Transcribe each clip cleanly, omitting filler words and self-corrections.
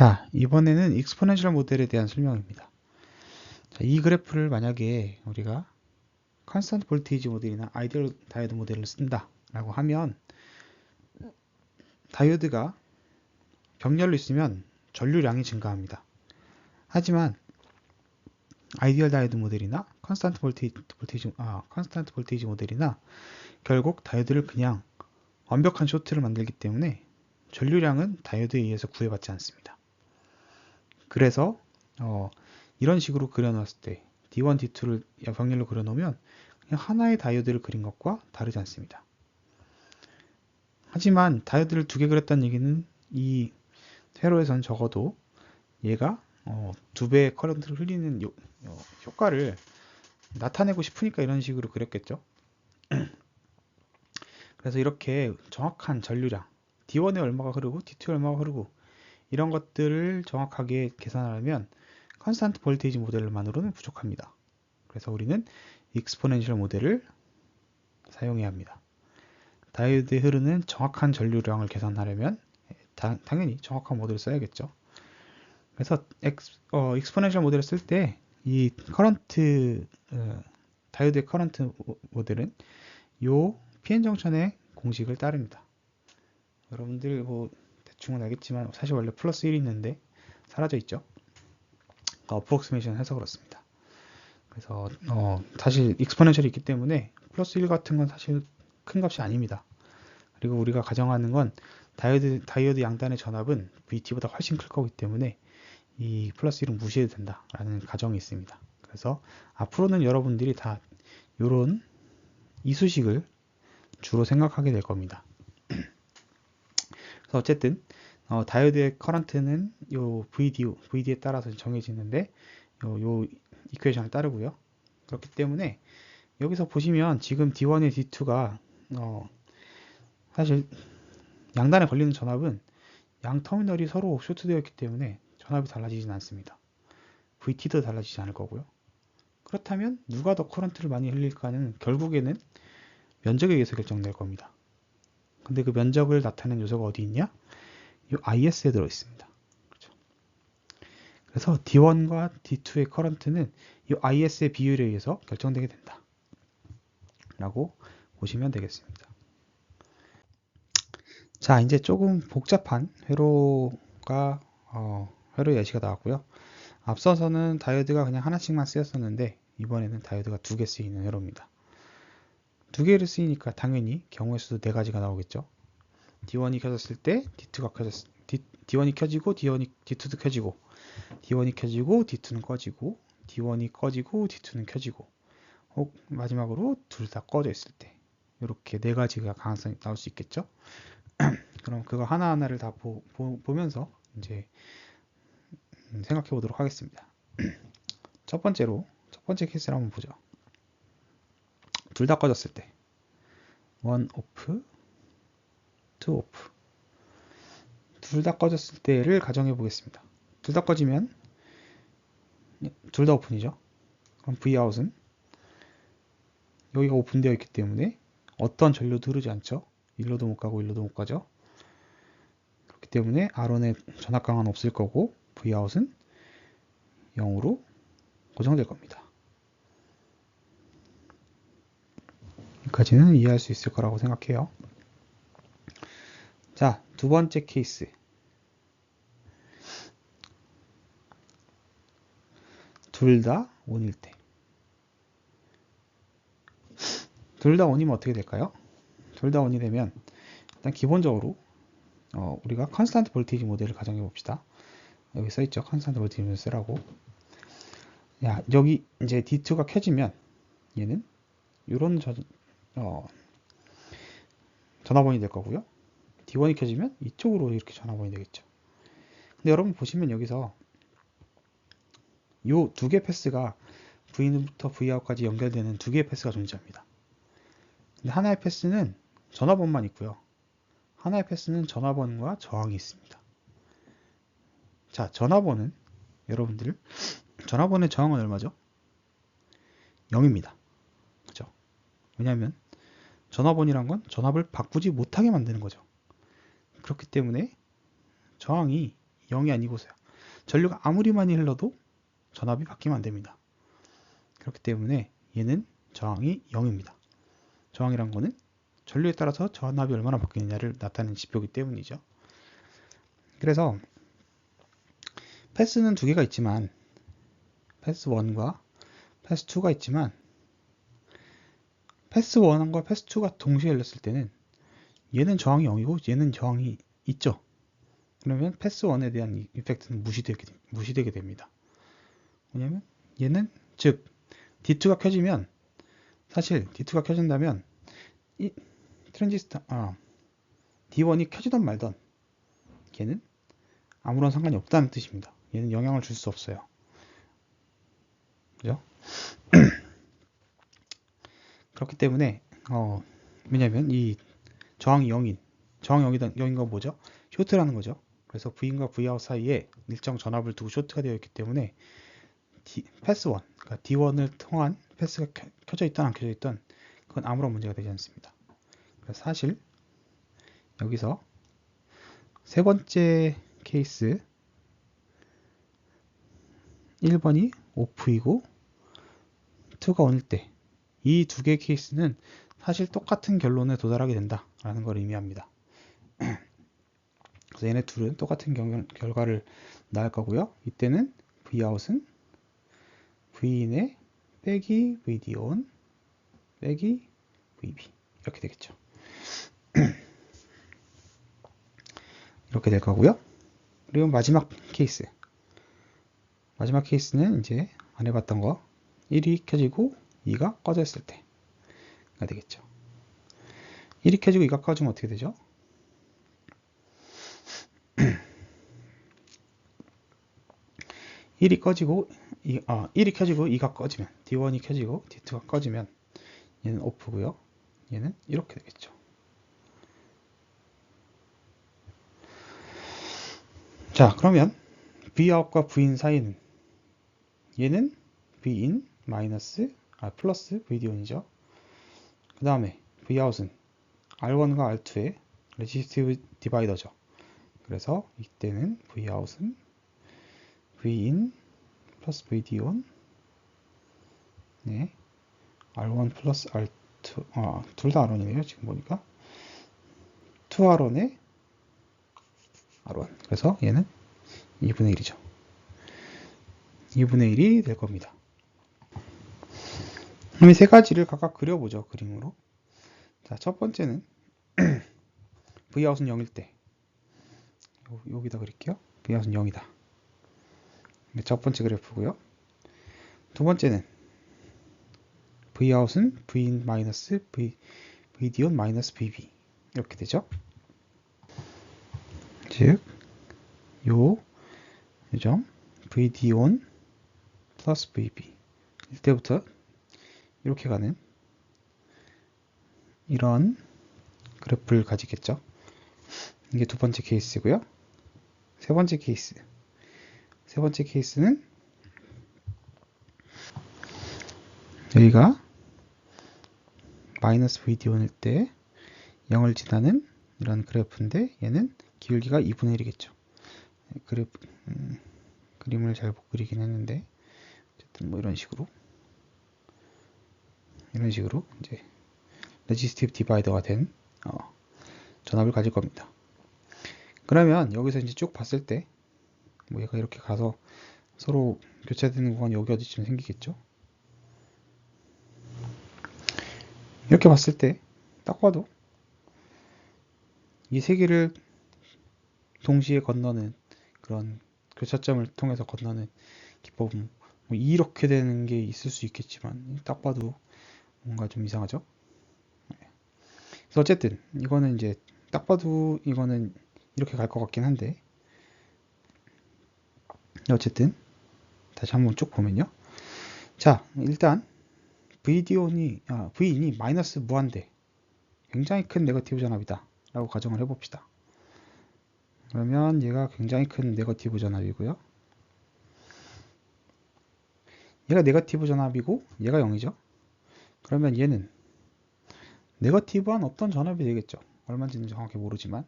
자, 이번에는 익스포넨셜 모델에 대한 설명입니다. 자, 이 그래프를 만약에 우리가 컨스턴트 볼테이지 모델이나 아이디얼 다이오드 모델을 쓴다 라고 하면 다이오드가 병렬로 있으면 전류량이 증가합니다. 하지만 아이디얼 다이오드 모델이나 컨스턴트 볼테이지 모델이나 결국 다이오드를 그냥 완벽한 쇼트를 만들기 때문에 전류량은 다이오드에 의해서 구애받지 않습니다. 그래서 이런 식으로 그려놨을 때 D1, D2를 병렬로 그려놓으면 그냥 하나의 다이오드를 그린 것과 다르지 않습니다. 하지만 다이오드를 두 개 그렸다는 얘기는 이 회로에선 적어도 얘가 두 배의 커런트를 흘리는 효과를 나타내고 싶으니까 이런 식으로 그렸겠죠. 그래서 이렇게 정확한 전류량 D1에 얼마가 흐르고 D2에 얼마가 흐르고 이런 것들을 정확하게 계산하려면 컨스턴트 볼테이지 모델만으로는 부족합니다. 그래서 우리는 익스포넨셜 모델을 사용해야 합니다. 다이오드에 흐르는 정확한 전류량을 계산하려면 당연히 정확한 모델을 써야겠죠. 그래서 익스포넨셜 모델을 쓸 때 이 커런트 다이오드의 커런트 모델은 요 PN 정션의 공식을 따릅니다. 여러분들 대충은 알겠지만 사실 원래 플러스 1이 있는데 사라져 있죠. 어프록시메이션 해서 그렇습니다. 그래서 사실 익스포넨셜이 있기 때문에 플러스 1 같은 건 사실 큰 값이 아닙니다. 그리고 우리가 가정하는 건 다이오드 양단의 전압은 VT보다 훨씬 클 거기 때문에 이 플러스 1은 무시해도 된다라는 가정이 있습니다. 그래서 앞으로는 여러분들이 다 이런 이수식을 주로 생각하게 될 겁니다. 그래서 어쨌든 다이오드의 커런트는 요 VD에 따라서 정해지는데 요 이퀘이션을 따르고요. 그렇기 때문에 여기서 보시면 지금 D1의 D2가 사실 양단에 걸리는 전압은 양 터미널이 서로 쇼트되어 있기 때문에 전압이 달라지진 않습니다. VT도 달라지지 않을 거고요. 그렇다면 누가 더 커런트를 많이 흘릴까는 결국에는 면적에 의해서 결정될 겁니다. 근데 그 면적을 나타내는 요소가 어디 있냐? 이 IS에 들어 있습니다. 그렇죠? 그래서 D1과 D2의 커런트는 이 IS의 비율에 의해서 결정되게 된다. 라고 보시면 되겠습니다. 자, 이제 조금 복잡한 회로가 회로 예시가 나왔고요. 앞서서는 다이오드가 그냥 하나씩만 쓰였었는데 이번에는 다이오드가 두 개 쓰이는 회로입니다. 두 개를 쓰이니까 당연히 경우의 수도 네 가지가 나오겠죠. D1이 켜졌을 때 D1이 켜지고 D2도 켜지고 D1이 켜지고 D2는 꺼지고 D1이 꺼지고 D2는 켜지고 혹 마지막으로 둘 다 꺼져 있을 때 이렇게 네 가지가 가능성이 나올 수 있겠죠. 그럼 그거 하나하나를 다 보면서 이제 생각해 보도록 하겠습니다. 첫 번째 케이스를 한번 보죠. 둘 다 꺼졌을 때 원 오프, 투 오프. 둘 다 꺼졌을 때를 가정해 보겠습니다. 둘 다 꺼지면 둘 다 오픈이죠. 그럼 Vout은 여기가 오픈되어 있기 때문에 어떤 전류도 흐르지 않죠. 일로도 못 가고 일로도 못 가죠. 그렇기 때문에 R1에 전압 강화는 없을 거고 Vout은 0으로 고정될 겁니다. 여기까지는 이해할 수 있을 거라고 생각해요. 자, 두 번째 케이스. 둘 다 온일 때. 둘 다 온이면 어떻게 될까요? 둘 다 온이 되면 일단 기본적으로 우리가 컨스턴트 볼테이지 모델을 가정해 봅시다. 여기 써있죠. 컨스턴트 볼테이지 모델 쓰라고. 여기 이제 D2가 켜지면 얘는 이런 전화번이 될 거고요. D1이 켜지면 이쪽으로 이렇게 전화번이 되겠죠. 근데 여러분 보시면 여기서 이 두 개 패스가 V인부터 Vout까지 연결되는 두 개의 패스가 존재합니다. 근데 하나의 패스는 전화번만 있고요. 하나의 패스는 전화번과 저항이 있습니다. 자, 전화번은 여러분들 전화번의 저항은 얼마죠? 0입니다. 그죠? 왜냐하면 전화번이란 건 전압을 바꾸지 못하게 만드는 거죠. 그렇기 때문에 저항이 0이 아니고서야. 전류가 아무리 많이 흘러도 전압이 바뀌면 안 됩니다. 그렇기 때문에 얘는 저항이 0입니다. 저항이란 거는 전류에 따라서 전압이 얼마나 바뀌느냐를 나타내는 지표이기 때문이죠. 그래서 패스는 두 개가 있지만 패스 1과 패스 2가 있지만 패스 1과 패스 2가 동시에 열렸을 때는 얘는 저항이 0이고 얘는 저항이 있죠. 그러면 패스 1에 대한 이펙트는 무시되게 됩니다. 왜냐면 얘는 즉 D2가 켜지면 사실 D2가 켜진다면 이 트랜지스터 D1이 켜지던 말던 걔는 아무런 상관이 없다는 뜻입니다. 얘는 영향을 줄 수 없어요. 그죠? 그렇기 때문에 왜냐면 이 저항이 0인 건 뭐죠? 쇼트라는 거죠. 그래서 V인과 Vout 사이에 일정 전압을 두고 쇼트가 되어 있기 때문에 패스 1, 그러니까 D1을 통한 패스가 켜져 있던 안 켜져 있던 그건 아무런 문제가 되지 않습니다. 그래서 사실 여기서 세 번째 케이스 1번이 오프이고 2가 온일 때 이 두 개의 케이스는 사실 똑같은 결론에 도달하게 된다라는 걸 의미합니다. 그래서 얘네 둘은 똑같은 결과를 낳을 거고요. 이때는 Vout은 Vin의 빼기 VDON 빼기 VB 이렇게 되겠죠. 이렇게 될 거고요. 그리고 마지막 케이스는 이제 안 해봤던 거 1이 켜지고 2가 꺼져 있을 때가 되겠죠. 1이 켜지고 2가 꺼지면 어떻게 되죠? 1이 켜지고 2가 꺼지면 D1이 켜지고 D2가 꺼지면 얘는 오프고요. 얘는 이렇게 되겠죠. 자, 그러면 Vout과 Vin 사이는 얘는 Vin 플러스 VDON이죠. 그 다음에 Vout은 R1과 R2의 레지스티브 디바이더죠. 그래서 이때는 Vout은 Vin 플러스 VDON 네, R1 플러스 R2 둘 다 R1이네요. 지금 보니까 2R1에 R1 그래서 얘는 2분의 1이죠. 2분의 1이 될 겁니다. 그럼 이 세 가지를 각각 그려보죠. 그림으로. 자, 첫 번째는 Vout은 0일 때 여기다 그릴게요. Vout은 0이다. 첫 번째 그래프고요. 두 번째는 Vout은 Vin 마이너스 VDON 마이너스 VB 이렇게 되죠. 즉, 요점 VDON 플러스 VB 이때부터 이렇게 가는 이런 그래프를 가지겠죠. 이게 두 번째 케이스고요. 세 번째 케이스는 여기가 마이너스 VDON일 때 0을 지나는 이런 그래프인데 얘는 기울기가 2분의 1이겠죠. 그림을 잘 못 그리긴 했는데 어쨌든 뭐 이런 식으로 이제 레지스티브 디바이더가 된 전압을 가질 겁니다. 그러면 여기서 이제 쭉 봤을 때 뭐 얘가 이렇게 가서 서로 교차되는 구간이 여기 어디쯤 생기겠죠. 이렇게 봤을 때 딱 봐도 이 세 개를 동시에 건너는 그런 교차점을 통해서 건너는 기법은 뭐 이렇게 되는 게 있을 수 있겠지만 딱 봐도 뭔가 좀 이상하죠. 그래서 어쨌든 이거는 이제 딱 봐도 이거는 이렇게 갈 것 같긴 한데 어쨌든 다시 한번 쭉 보면요. 자, 일단 Vin이 마이너스 무한대 굉장히 큰 네거티브 전압이다 라고 가정을 해봅시다. 그러면 얘가 굉장히 큰 네거티브 전압이고요. 얘가 네거티브 전압이고 얘가 0이죠. 그러면 얘는 네거티브한 어떤 전압이 되겠죠. 얼마인지는 정확히 모르지만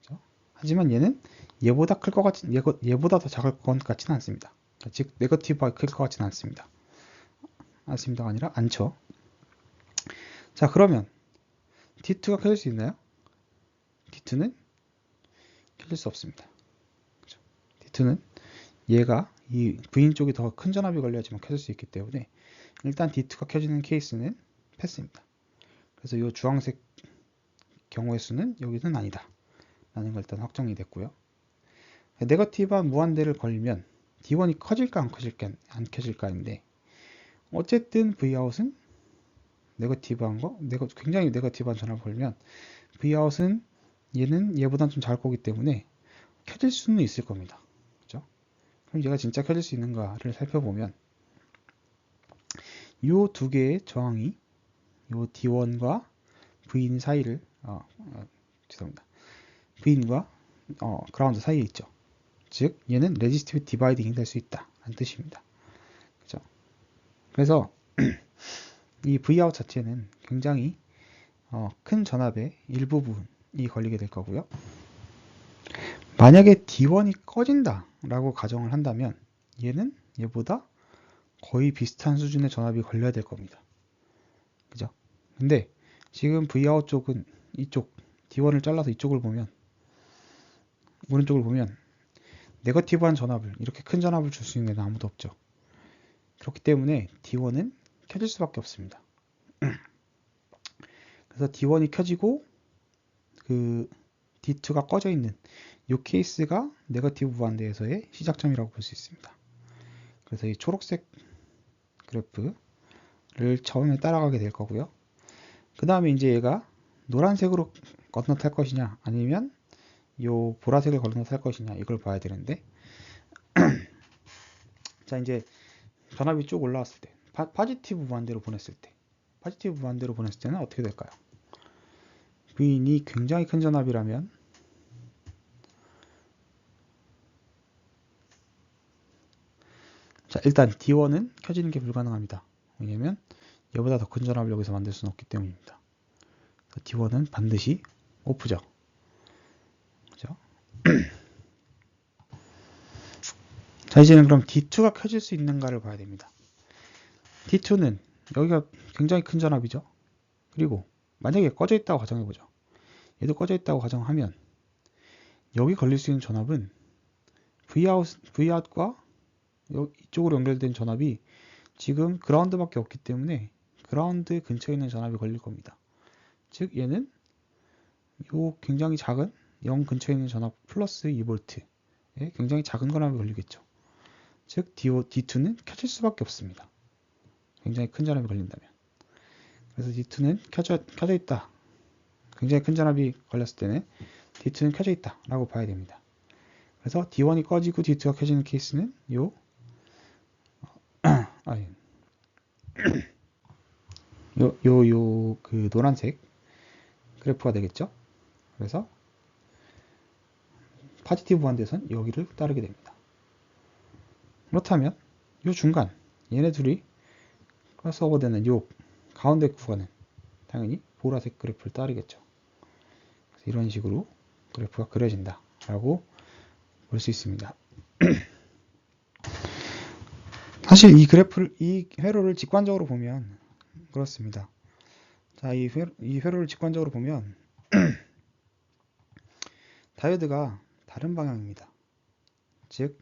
그렇죠? 하지만 얘는 얘보다 클 것 같지, 얘보다 더 작을 것 같지는 않습니다. 즉 네거티브가 클 것 같지는 않습니다. 않습니다가 아니라 않죠. 자, 그러면 D2가 켜질 수 있나요? D2는 켜질 수 없습니다. 그렇죠? D2는 얘가 이 V인 쪽이 더 큰 전압이 걸려야지만 켜질 수 있기 때문에 일단 D2가 켜지는 케이스는 패스입니다. 그래서 이 주황색 경우의 수는 여기는 아니다 라는 걸 일단 확정이 됐고요. 네거티브한 무한대를 걸리면 D1이 커질까 안 켜질까인데, 어쨌든 Vout은 네거티브한 거, 굉장히 네거티브한 전압을 걸면 Vout은 얘는 얘보다는 좀 작을 거기 때문에 켜질 수는 있을 겁니다. 그죠? 그럼 얘가 진짜 켜질 수 있는가를 살펴보면 이 두 개의 저항이 이 D1과 V인 사이를 죄송합니다. V인과 그라운드 사이에 있죠. 즉 얘는 레지스티브 디바이딩이 될 수 있다 라는 뜻입니다. 그죠? 그래서 이 Vout 자체는 굉장히 큰 전압의 일부분이 걸리게 될 거고요. 만약에 D1이 꺼진다 라고 가정을 한다면 얘는 얘보다 거의 비슷한 수준의 전압이 걸려야 될 겁니다. 그죠? 근데 지금 Vout 쪽은 이쪽 D1을 잘라서 이쪽을 보면, 오른쪽을 보면 네거티브한 전압을, 이렇게 큰 전압을 줄 수 있는 애는 아무도 없죠. 그렇기 때문에 D1은 켜질 수밖에 없습니다. 그래서 D1이 켜지고 그 D2가 꺼져 있는 이 케이스가 네거티브 무한대에서의 시작점이라고 볼 수 있습니다. 그래서 이 초록색 그래프를 처음에 따라가게 될 거고요. 그 다음에 이제 얘가 노란색으로 건너탈 것이냐 아니면 요 보라색을 건너탈 것이냐, 이걸 봐야 되는데, 자, 이제 전압이 쭉 올라왔을 때 파지티브 무한대로 보냈을 때는 어떻게 될까요? V인이 굉장히 큰 전압이라면 자, 일단 D1은 켜지는 게 불가능합니다. 왜냐면 얘보다 더 큰 전압을 여기서 만들 수는 없기 때문입니다. D1은 반드시 오프죠. 그죠? 자, 이제는 그럼 D2가 켜질 수 있는가를 봐야 됩니다. D2는 여기가 굉장히 큰 전압이죠. 그리고 만약에 꺼져 있다고 가정해보죠. 얘도 꺼져 있다고 가정하면 여기 걸릴 수 있는 전압은 Vout과 이쪽으로 연결된 전압이 지금 그라운드밖에 없기 때문에 그라운드 근처에 있는 전압이 걸릴 겁니다. 즉 얘는 요 굉장히 작은 0 근처에 있는 전압 플러스 2V에 굉장히 작은 전압이 걸리겠죠. 즉 D2는 켜질 수밖에 없습니다. 굉장히 큰 전압이 걸린다면. 그래서 D2는 켜져 있다. 굉장히 큰 전압이 걸렸을 때는 D2는 켜져 있다 라고 봐야 됩니다. 그래서 D1이 꺼지고 D2가 켜지는 케이스는 그 노란색 그래프가 되겠죠. 그래서 파지티브 무한대선 여기를 따르게 됩니다. 그렇다면 이 중간, 얘네 둘이 크로스오버되는 이 가운데 구간은 당연히 보라색 그래프를 따르겠죠. 그래서 이런 식으로 그래프가 그려진다 라고 볼 수 있습니다. 사실 이 회로를 직관적으로 보면 그렇습니다. 자, 이 회로를 직관적으로 보면 다이오드가 다른 방향입니다. 즉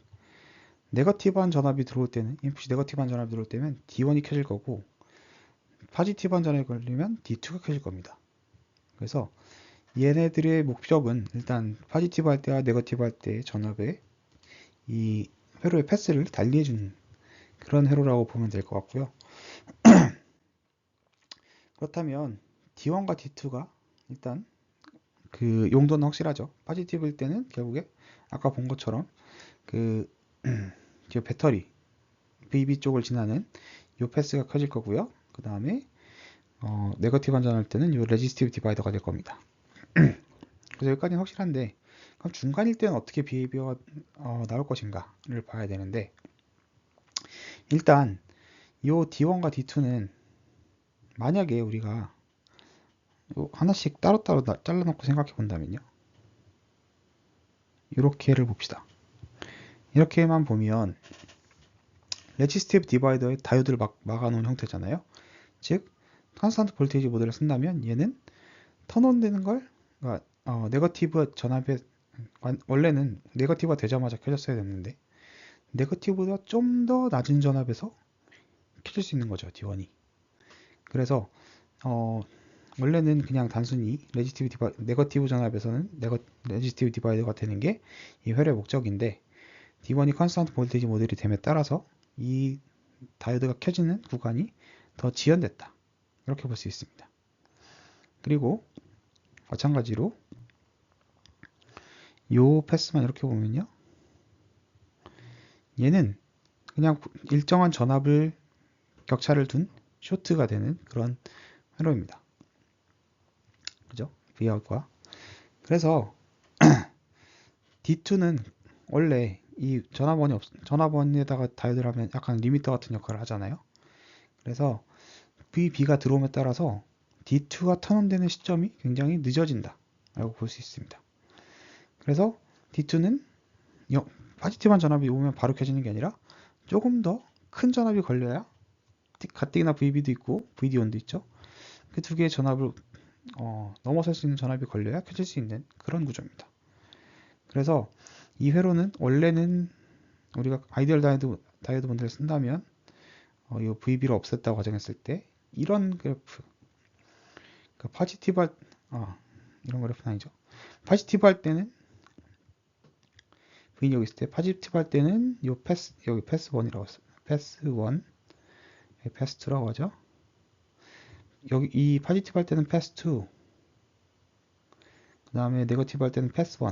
네거티브한 전압이 들어올 때는, 인풋이 네거티브한 전압이 들어올 때면 D1이 켜질 거고, 파지티브한 전압이 걸리면 D2가 켜질 겁니다. 그래서 얘네들의 목적은 일단 파지티브 할 때와 네거티브 할 때의 전압의 이 회로의 패스를 달리해주는 그런 회로라고 보면 될 것 같고요. 그렇다면 D1과 D2가 일단 그 용도는 확실하죠. 파지티브일 때는 결국에 아까 본 것처럼 그 배터리 VB 쪽을 지나는 이 패스가 켜질 거고요. 그 다음에 네거티브 한전할 때는 이 레지스티브 디바이더가 될 겁니다. 그래서 여기까지는 확실한데, 그럼 중간일 때는 어떻게 비헤이비어가 나올 것인가를 봐야 되는데, 일단 이 D1과 D2는 만약에 우리가 하나씩 따로따로 잘라놓고 생각해 본다면요, 이렇게를 봅시다. 이렇게만 보면 레지스티브 디바이더의 다이오드를 막아놓은 형태잖아요. 즉 컨스턴트 볼테이지 모델을 쓴다면 얘는 턴온 되는 걸, 그러니까 네거티브 전압에, 원래는 네거티브가 되자마자 켜졌어야 됐는데 네거티브보다 좀 더 낮은 전압에서 켜질 수 있는 거죠, D1이. 그래서 원래는 그냥 단순히 네거티브 전압에서는 레지스티브 디바이더가 되는 게 이 회로의 목적인데, D1이 컨스턴트 볼테이지 모델이 됨에 따라서 이 다이오드가 켜지는 구간이 더 지연됐다, 이렇게 볼 수 있습니다. 그리고 마찬가지로 요 패스만 이렇게 보면요, 얘는 그냥 일정한 전압을 격차를 둔 쇼트가 되는 그런 회로입니다. 그죠? Vout과. 그래서 D2는 원래 이 전압원에다가 다이오드를 하면 약간 리미터 같은 역할을 하잖아요. 그래서 VB가 들어옴에 따라서 D2가 턴온되는 시점이 굉장히 늦어진다 라고 볼 수 있습니다. 그래서 D2는 파지티브한 전압이 오면 바로 켜지는 게 아니라 조금 더 큰 전압이 걸려야, 가뜩이나 VB도 있고 VD1도 있죠. 그 두 개의 전압을 넘어설 수 있는 전압이 걸려야 켜질 수 있는 그런 구조입니다. 그래서 이 회로는 원래는 우리가 아이디얼 다이오드 모델을 쓴다면 이 VB를 없앴다고 가정했을 때 이런 그래프, 그러니까 이런 그래프는 아니죠. 파지티브 할 때는 V인 여기 있을 때, 파지티브 할 때는 요 여기 패스 1이라고 했어요. 패스 1, 패스 2라고 하죠. 여기 이 파지티브 할 때는 패스 2, 그 다음에 네거티브 할 때는 패스 1.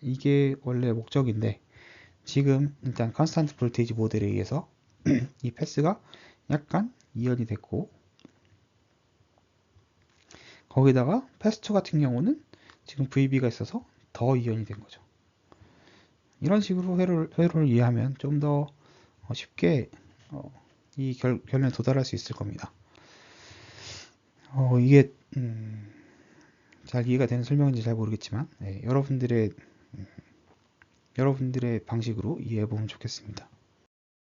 이게 원래 목적인데, 지금 일단 컨스탄트 볼테이지 모델에 의해서 이 패스가 약간 이연이 됐고, 거기다가 패스 2 같은 경우는 지금 VB가 있어서 더 이연이 된 거죠. 이런 식으로 회로를 이해하면 좀 더 쉽게 이 결론에 도달할 수 있을 겁니다. 이게 잘 이해가 되는 설명인지 잘 모르겠지만, 여러분들의 방식으로 이해해 보면 좋겠습니다.